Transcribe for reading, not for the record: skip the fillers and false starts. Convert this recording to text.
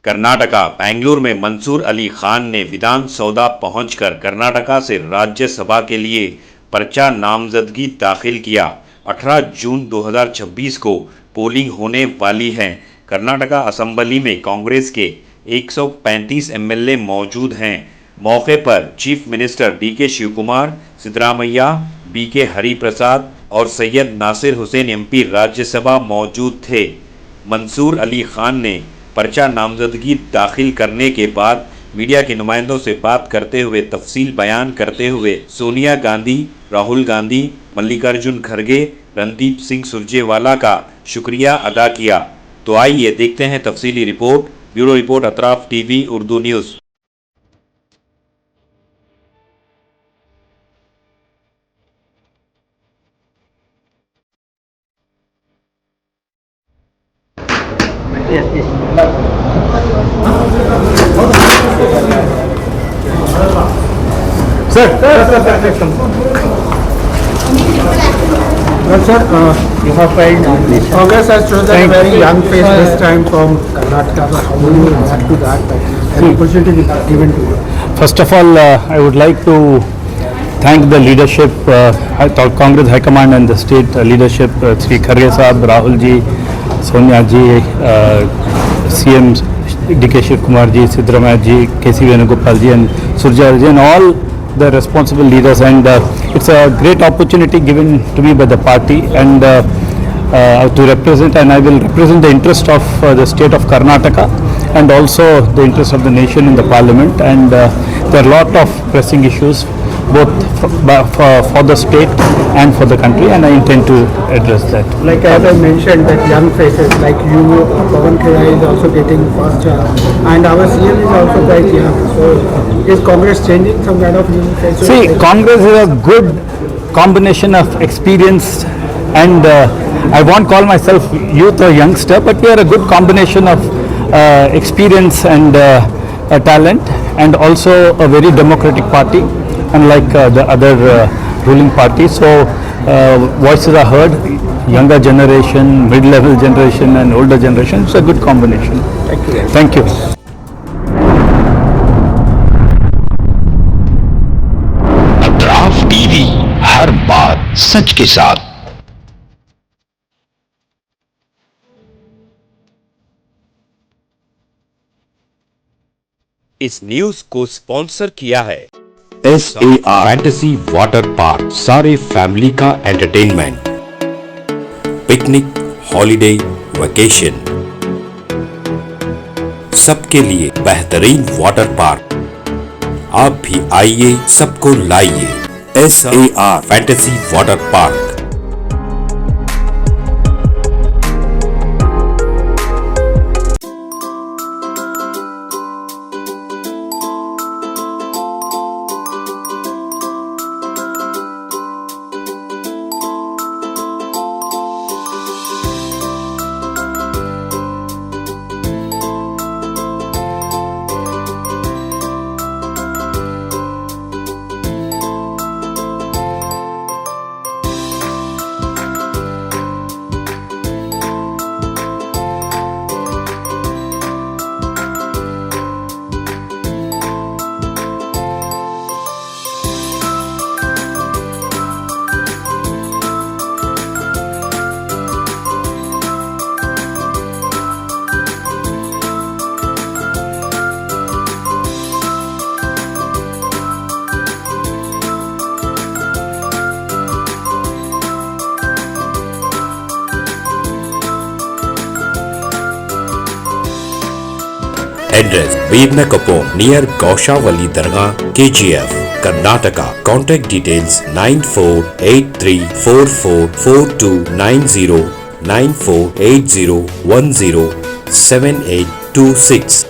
कर्नाटका बेंगलुरु में मंसूर अली खान ने विधान सौदा पहुंचकर कर्नाटका से राज्यसभा के लिए पर्चा नामजदगी दाखिल किया। 18 जून 2026 को पोलिंग होने वाली है। कर्नाटका असेंबली में कांग्रेस के 135 एमएलए मौजूद हैं। मौके पर chief minister DK Shivakumar, Siddaramaiah, BK Hariprasad और सैयद नासिर हुसैन एमपी राज्यसभा मौजूद थे। मंसूर अली खान ने पर्चा नामजदगी दाखिल करने के बाद मीडिया के नुमाइंदों से बात करते हुए तफसील बयान करते हुए सोनिया गांधी, राहुल गांधी, मल्लिकार्जुन खड़गे, रणदीप सिंह सुरजेवाला का शुक्रिया अदा किया। तो आइए देखते हैं तफसीली रिपोर्ट। Bureau report, Atraf TV Urdu news. Yes, yes. Sir, you have filed. Congress has chosen a very young face this time from Karnataka. How do you react to that? An opportunity given to you. First of all, I would like to thank the leadership, Congress High Command and the state leadership, Sri Kharge Sahab, Rahul ji, Sonia ji, CM DK Shiv Kumar ji, Siddaramaiah ji, KC Venugopal ji and Surjawala ji and all the responsible leaders, and it's a great opportunity given to me by the party and to represent, and I will represent the interest of the state of Karnataka and also the interest of the nation in the parliament, and there are a lot of pressing issues both for the state and for the country, and I intend to address that. Like as I mentioned, that young faces like you, Pawan Khera is also getting faster, and our CM is also quite young. So is Congress changing some kind of young faces? See, Congress is a good combination of experience, and I won't call myself youth or youngster, but we are a good combination of experience and talent, and also a very democratic party, unlike the other ruling parties. So voices are heard, younger generation, mid-level generation and older generation. It's a good combination. Thank you. Thank you. Atraf TV, हर बात सच के साथ। इस news को sponsor किया है SAR fantasy water park, सारे फैमिली का एंटरटेनमेंट, पिकनिक, हॉलिडे, वेकेशन, सबके लिए बेहतरीन वाटर पार्क। आप भी आइए, सबको लाइए। SAR fantasy water park. Address: Veerna Kapur, near Gaushawali Dargah, KGF, Karnataka. Contact details: 9483444290, 9480107826.